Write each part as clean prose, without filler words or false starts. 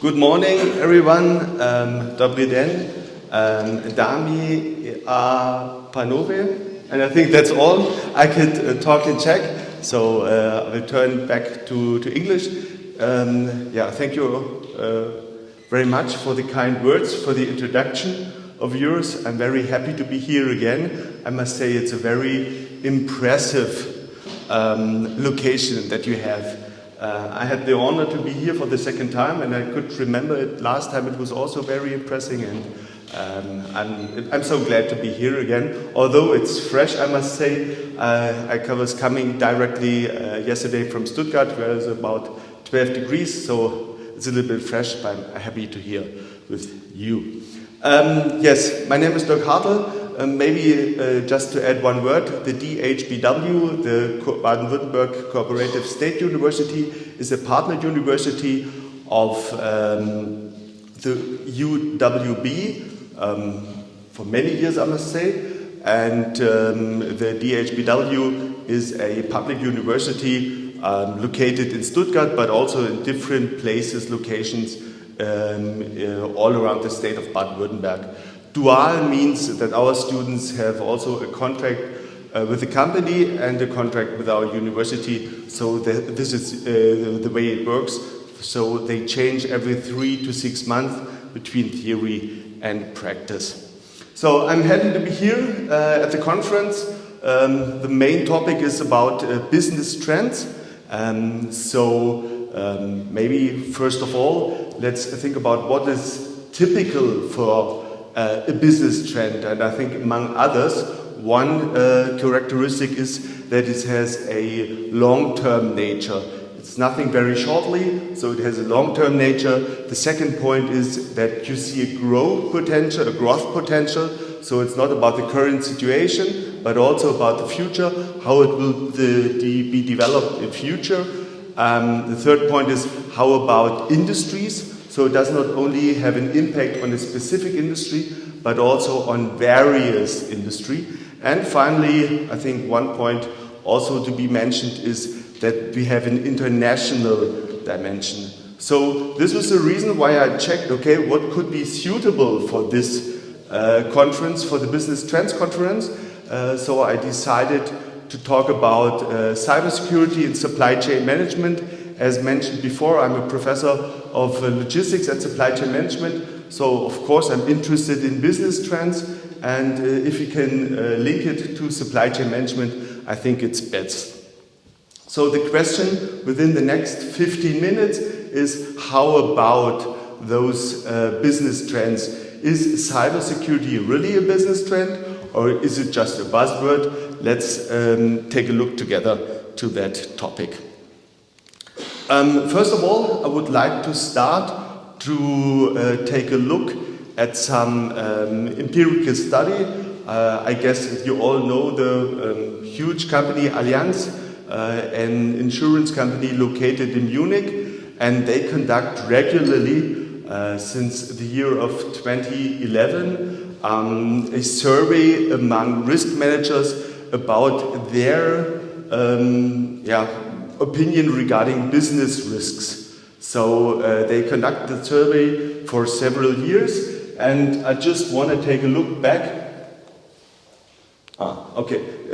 Good morning, everyone. Dobrý den, dámy a pánové, and I think that's all. I could talk in Czech, so I will turn back to English. Thank you very much for the kind words, for the introduction of yours. I'm very happy to be here again. I must say it's a very impressive location that you have. I had the honor to be here for the second time, and I could remember it last time. It was also very impressive, and I'm so glad to be here again. Although it's fresh, I must say. I was coming directly yesterday from Stuttgart, where it's about 12 degrees, so it's a little bit fresh, but I'm happy to hear with you. Yes, my name is Dirk Hartel. Maybe just to add one word, the DHBW, the Baden-Württemberg Cooperative State University, is a partner university of the UWB for many years, I must say. And the DHBW is a public university located in Stuttgart, but also in different places, locations all around the state of Baden-Württemberg. Duale means that our students have also a contract with the company and a contract with our university, so this is the way it works. So they change every 3 to 6 months between theory and practice. So I'm happy to be here at the conference. The main topic is about business trends. Maybe first of all, let's think about what is typical for a business trend, and I think among others, one characteristic is that it has a long-term nature. It's nothing very shortly, so it has a long-term nature. The second point is that you see a growth potential, so it's not about the current situation, but also about the future, how it will be developed in future. The third point is how about industries? So it does not only have an impact on a specific industry, but also on various industry. And finally, I think one point also to be mentioned is that we have an international dimension. So this was the reason why I checked, okay, what could be suitable for this conference, for the Business Trends Conference. So I decided to talk about cybersecurity and supply chain management. As mentioned before, I'm a professor of logistics and supply chain management, so of course I'm interested in business trends, and if you can link it to supply chain management, I think it's best. So the question within the next 15 minutes is, how about those business trends? Is cybersecurity really a business trend, or is it just a buzzword? Let's take a look together to that topic. First of all, I would like to start to take a look at some empirical study. I guess you all know the huge company Allianz, an insurance company located in Munich, and they conduct regularly, since the year of 2011, a survey among risk managers about their opinion regarding business risks. So they conduct the survey for several years, and I just want to take a look back.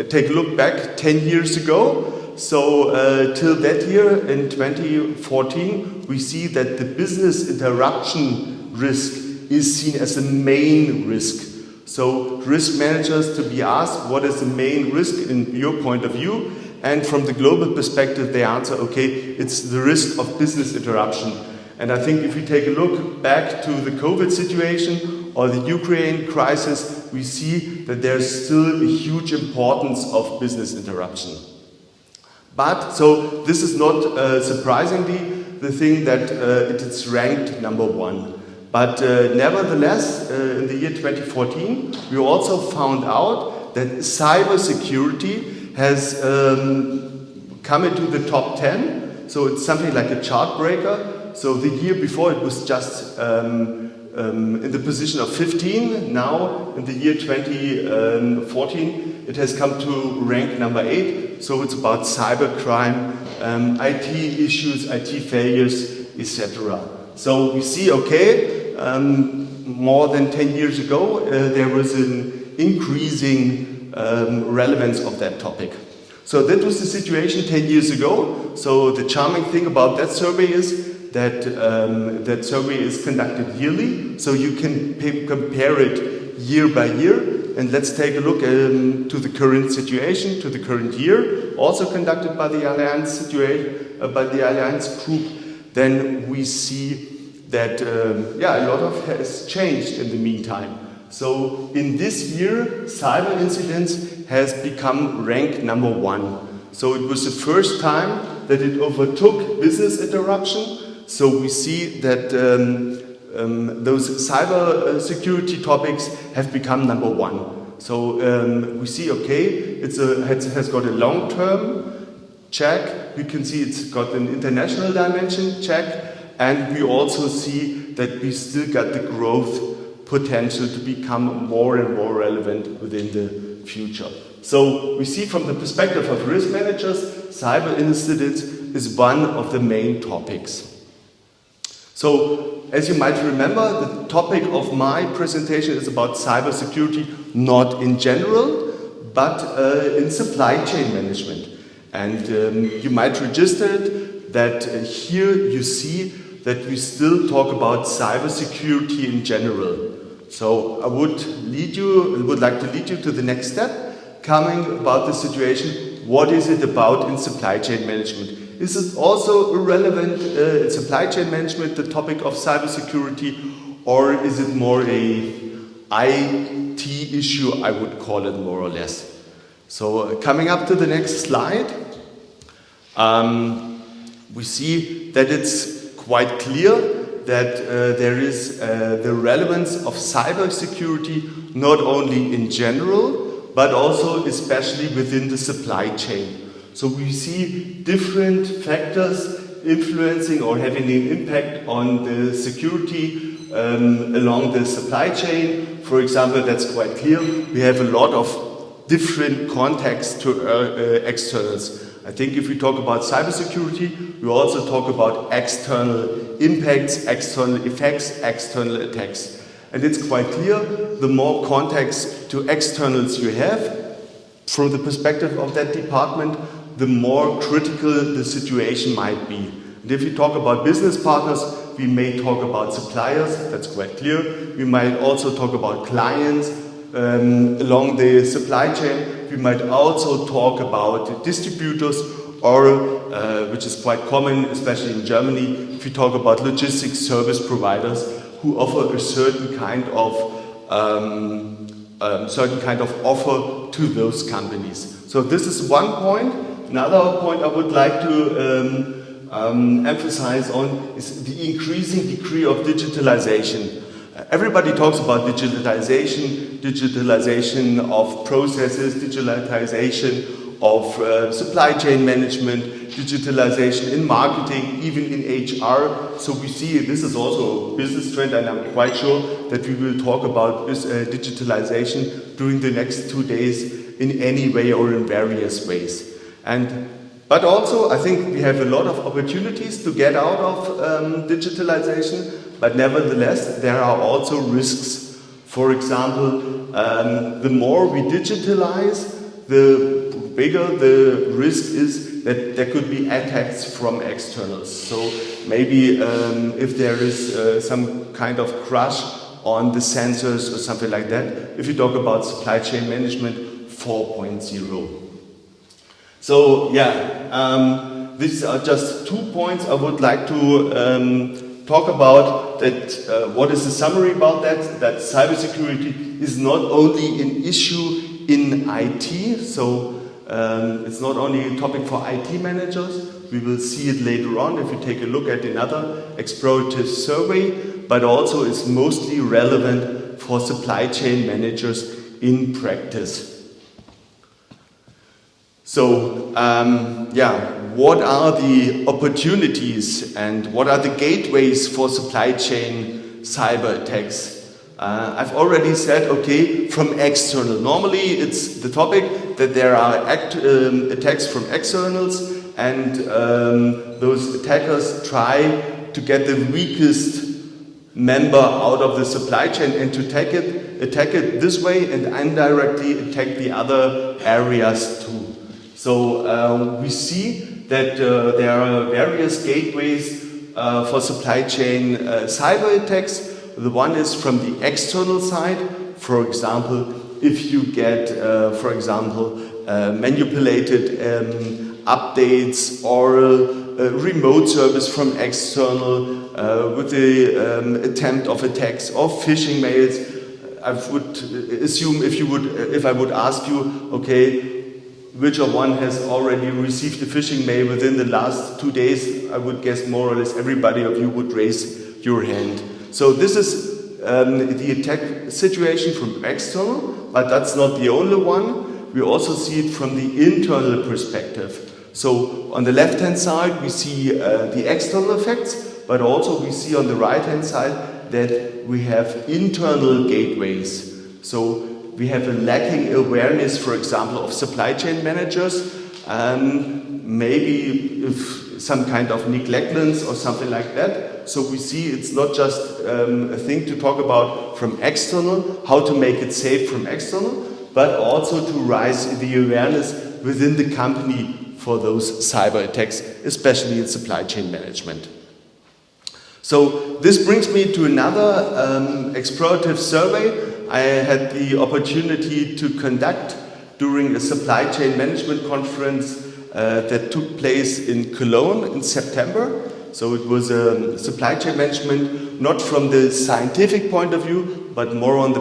Take a look back 10 years ago. So till that year, in 2014, we see that the business interruption risk is seen as the main risk. So risk managers to be asked, what is the main risk in your point of view? And from the global perspective, they answer, okay, it's the risk of business interruption. And I think if we take a look back to the COVID situation or the Ukraine crisis, we see that there's still a huge importance of business interruption. But, so this is not surprisingly the thing that it is ranked number one. But nevertheless, in the year 2014, we also found out that cybersecurity has come into the top 10, so it's something like a chart breaker. So the year before it was just in the position of 15. Now in the year 2014 it has come to rank number 8. So it's about cybercrime, IT issues, IT failures, etc. So we see, okay, more than 10 years ago, there was an increasing relevance of that topic. So that was the situation 10 years ago. So the charming thing about that survey is that that survey is conducted yearly, so you can compare it year by year. And let's take a look to the current situation, to the current year, also conducted by the Alliance group. Then we see that a lot of has changed in the meantime. So in this year, cyber incidents has become rank number 1. So it was the first time that it overtook business interruption. So we see that those cyber security topics have become number 1. So we see, okay, it has got a long-term check. We can see it's got an international dimension check. And we also see that we still got the growth potential to become more and more relevant within the future. So we see from the perspective of risk managers, cyber incidents is one of the main topics. So, as you might remember, the topic of my presentation is about cybersecurity, not in general, but in supply chain management. And you might register that here you see that we still talk about cybersecurity in general. So I would like to lead you to the next step, coming about the situation, what is it about in supply chain management? Is it also relevant in supply chain management, the topic of cybersecurity, or is it more a IT issue, I would call it more or less. So coming up to the next slide, we see that it's quite clear that there is the relevance of cybersecurity not only in general, but also especially within the supply chain. So we see different factors influencing or having an impact on the security along the supply chain. For example, that's quite clear. We have a lot of different contexts to externals. I think if we talk about cybersecurity, we also talk about external impacts, external effects, external attacks. And it's quite clear, the more context to externals you have, from the perspective of that department, the more critical the situation might be. And if we talk about business partners, we may talk about suppliers, that's quite clear. We might also talk about clients along the supply chain. We might also talk about distributors, or, which is quite common, especially in Germany, if we talk about logistics service providers who offer a certain kind of offer to those companies. So this is one point. Another point I would like to emphasize on is the increasing degree of digitalization. Everybody talks about digitalization of processes, digitalization of supply chain management, digitalization in marketing, even in HR. So we see this is also a business trend, and I'm quite sure that we will talk about this digitalization during the next 2 days in any way or in various ways. But also, I think we have a lot of opportunities to get out of digitalization, but nevertheless, there are also risks. For example, the more we digitalize, the bigger the risk is that there could be attacks from externals. So maybe if there is some kind of crash on the sensors or something like that, if you talk about supply chain management 4.0. So these are just 2 points I would like to talk about. That what is the summary about that? That cybersecurity is not only an issue in IT, so it's not only a topic for IT managers. We will see it later on if you take a look at another explorative survey, but also it's mostly relevant for supply chain managers in practice. So, what are the opportunities and what are the gateways for supply chain cyber attacks? I've already said, okay, from external. Normally, it's the topic that there are attacks from externals, and those attackers try to get the weakest member out of the supply chain and to attack it this way and indirectly attack the other areas too. So we see that there are various gateways for supply chain cyber attacks. The one is from the external side. For example, if you get, manipulated updates or remote service from external with the attempt of attacks or phishing mails. I would assume if I would ask you, okay, which of one has already received a phishing mail within the last 2 days, I would guess more or less everybody of you would raise your hand. So this is the attack situation from external, but that's not the only one. We also see it from the internal perspective. So on the left-hand side, we see the external effects, but also we see on the right-hand side that we have internal gateways. So we have a lacking awareness, for example, of supply chain managers, maybe if some kind of negligence or something like that. So we see it's not just a thing to talk about from external, how to make it safe from external, but also to raise the awareness within the company for those cyber attacks, especially in supply chain management. So this brings me to another explorative survey I had the opportunity to conduct during a supply chain management conference that took place in Cologne in September. So it was a supply chain management, not from the scientific point of view, but more on the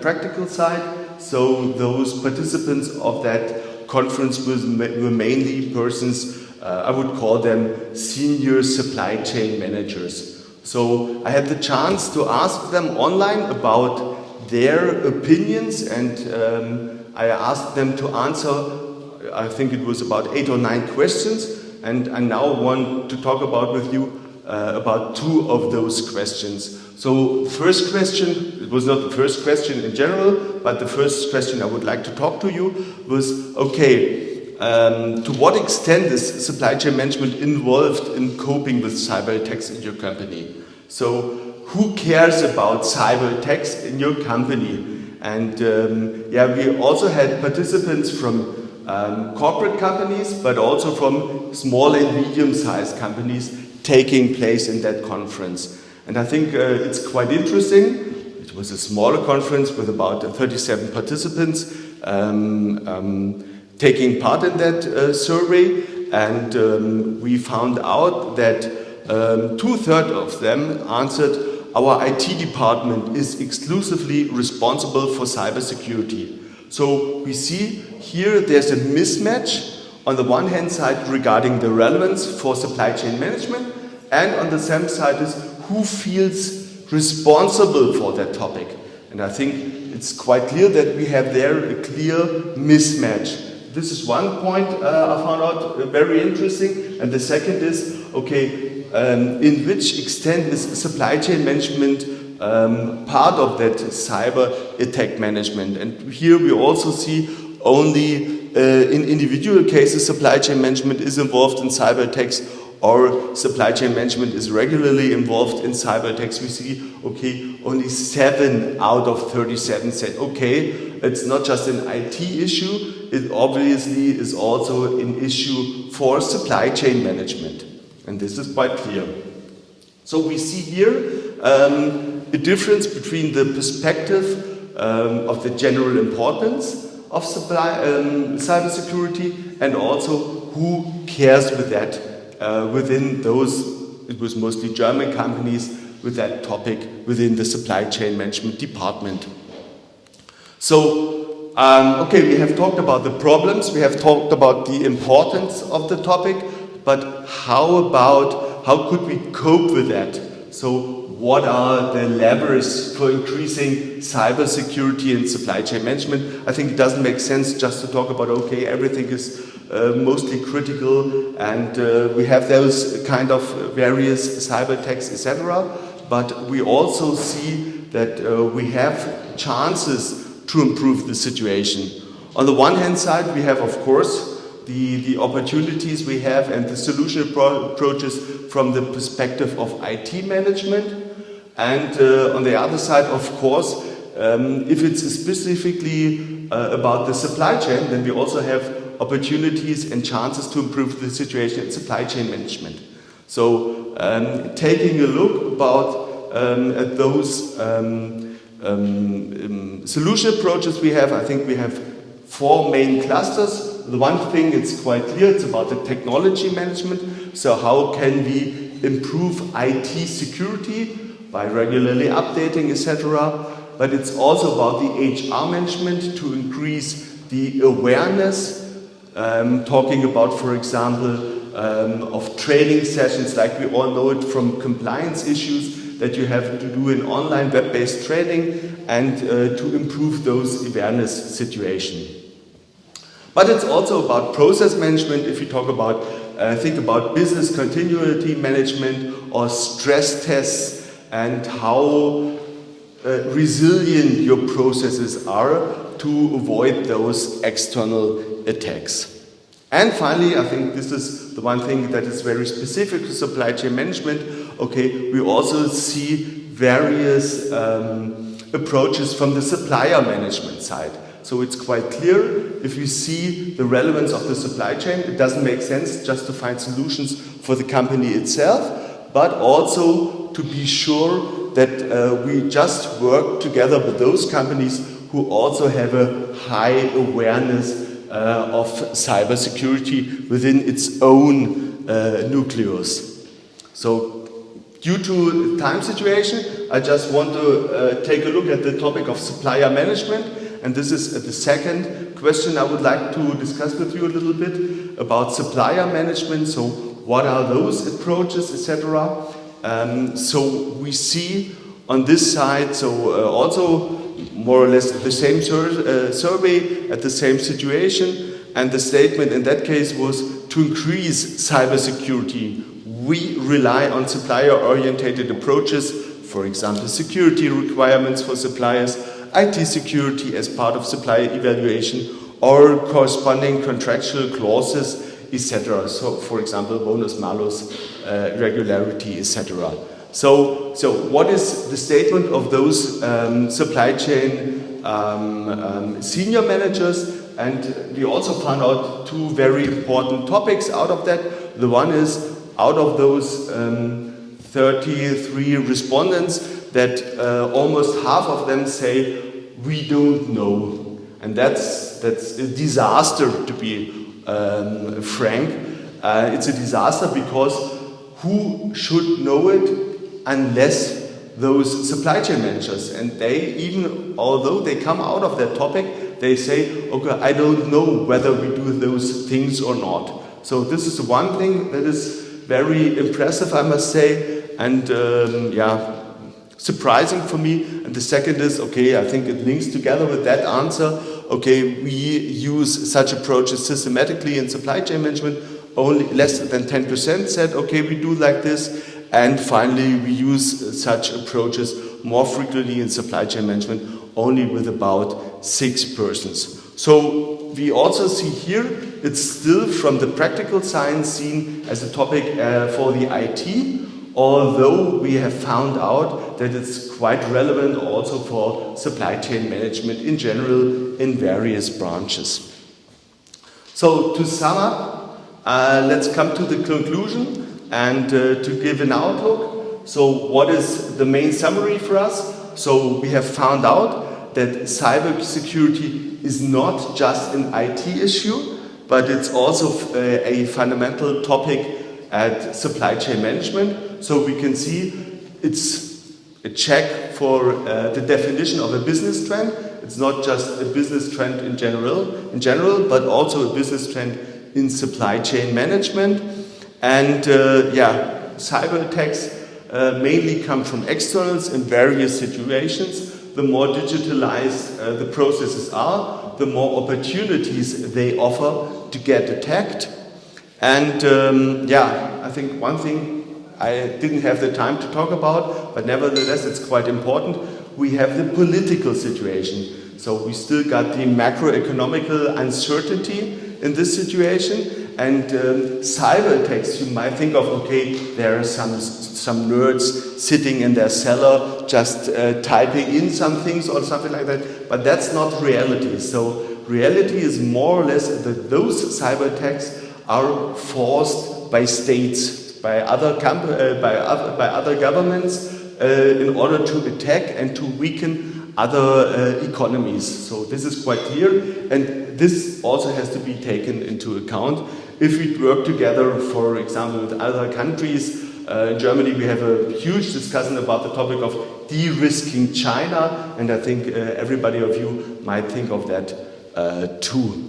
practical side. So those participants of that conference were mainly persons, I would call them senior supply chain managers. So I had the chance to ask them online about their opinions, and I asked them to answer, I think it was about 8 or 9 questions, and I now want to talk about with you about 2 of those questions. So first question, it was not the first question in general, but the first question I would like to talk to you was, okay, to what extent is supply chain management involved in coping with cyber attacks in your company? So who cares about cyber attacks in your company? And we also had participants from corporate companies, but also from small and medium-sized companies taking place in that conference. And I think it's quite interesting. It was a smaller conference with about 37 participants taking part in that survey, and we found out that 2/3 of them answered, our IT department is exclusively responsible for cybersecurity. So we see here there's a mismatch on the one hand side regarding the relevance for supply chain management, and on the same side is who feels responsible for that topic. And I think it's quite clear that we have there a clear mismatch. This is one point I found out very interesting. And the second is, okay, in which extent is supply chain management part of that cyber attack management? And here we also see only in individual cases supply chain management is involved in cyber attacks, or supply chain management is regularly involved in cyber attacks. We see, okay, only 7 out of 37 said, okay, it's not just an IT issue, it obviously is also an issue for supply chain management. And this is quite clear. So we see here a difference between the perspective of the general importance of cybersecurity and also who cares with that within those, it was mostly German companies with that topic within the supply chain management department. So, okay, we have talked about the problems, we have talked about the importance of the topic, but how could we cope with that? So what are the levers for increasing cybersecurity and supply chain management? I think it doesn't make sense just to talk about, okay, everything is mostly critical and we have those kind of various cyber attacks, etc. But we also see that we have chances to improve the situation. On the one hand side, we have, of course, the opportunities we have and the solution approaches from the perspective of IT management. And on the other side, of course, if it's specifically about the supply chain, then we also have opportunities and chances to improve the situation in supply chain management. So taking a look about at those solution approaches we have, I think we have 4 main clusters. The one thing, it's quite clear, it's about the technology management. So how can we improve IT security by regularly updating, etc. But it's also about the HR management to increase the awareness, talking about, for example, of training sessions, like we all know it from compliance issues, that you have to do an online web-based training and to improve those awareness situation. But it's also about process management. If you talk about, think about business continuity management or stress tests and how resilient your processes are to avoid those external attacks. And finally, I think this is the one thing that is very specific to supply chain management. Okay, we also see various approaches from the supplier management side. So it's quite clear, if you see the relevance of the supply chain, it doesn't make sense just to find solutions for the company itself, but also to be sure that we just work together with those companies who also have a high awareness of cybersecurity within its own nucleus. So due to time situation, I just want to take a look at the topic of supplier management. And this is the second question I would like to discuss with you a little bit about supplier management. So what are those approaches, etc. So we see on this side, so also more or less the same survey at the same situation. And the statement in that case was to increase cybersecurity. We rely on supplier-oriented approaches, for example, security requirements for suppliers, IT security as part of supplier evaluation, or corresponding contractual clauses, etc. So, for example, bonus malus, regularity, etc. So what is the statement of those supply chain senior managers? And we also found out 2 very important topics out of that. The one is, out of those 33 respondents, that almost half of them say, we don't know. And that's a disaster, to be frank. It's a disaster because who should know it unless those supply chain managers? And they, even although they come out of that topic, they say, okay, I don't know whether we do those things or not. So this is one thing that is very impressive, I must say, and surprising for me. And the second is, okay, I think it links together with that answer. Okay, we use such approaches systematically in supply chain management. Only less than 10% said, okay, we do like this. And finally, we use such approaches more frequently in supply chain management, only with about 6 persons. So we also see here, it's still from the practical science seen as a topic for the IT, although we have found out that it's quite relevant also for supply chain management in general in various branches. So to sum up, let's come to the conclusion and to give an outlook. So what is the main summary for us? So we have found out that cybersecurity is not just an IT issue, but it's also a fundamental topic at supply chain management. So we can see it's a check for the definition of a business trend. It's not just a business trend in general, but also a business trend in supply chain management. And cyber attacks mainly come from externals in various situations. The more digitalized the processes are, the more opportunities they offer to get attacked. And I think one thing I didn't have the time to talk about, but nevertheless it's quite important. We have the political situation. So we still got the macroeconomical uncertainty in this situation. And cyber attacks, you might think of, okay, there are some nerds sitting in their cellar just typing in some things or something like that, but that's not reality. So reality is more or less that those cyber attacks are forced by states, by other governments, in order to attack and to weaken other economies. So this is quite clear, and this also has to be taken into account. If we work together, for example, with other countries, in Germany we have a huge discussion about the topic of de-risking China, and I think everybody of you might think of that too.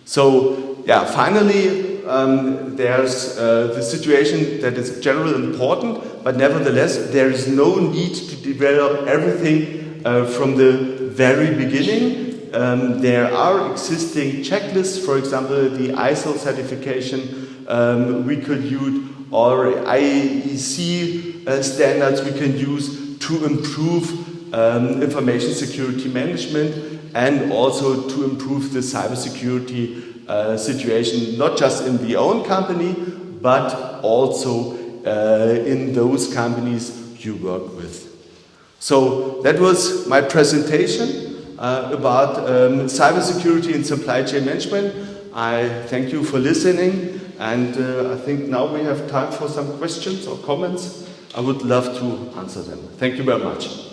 So, yeah, finally, there's the situation that is generally important, but nevertheless, there is no need to develop everything from the very beginning. There are existing checklists, for example, the ISO certification we could use, or IEC standards we can use to improve information security management and also to improve the cybersecurity situation, not just in the own company, but also in those companies you work with. So that was my presentation about cybersecurity and supply chain management. I thank you for listening, and I think now we have time for some questions or comments. I would love to answer them. Thank you very much.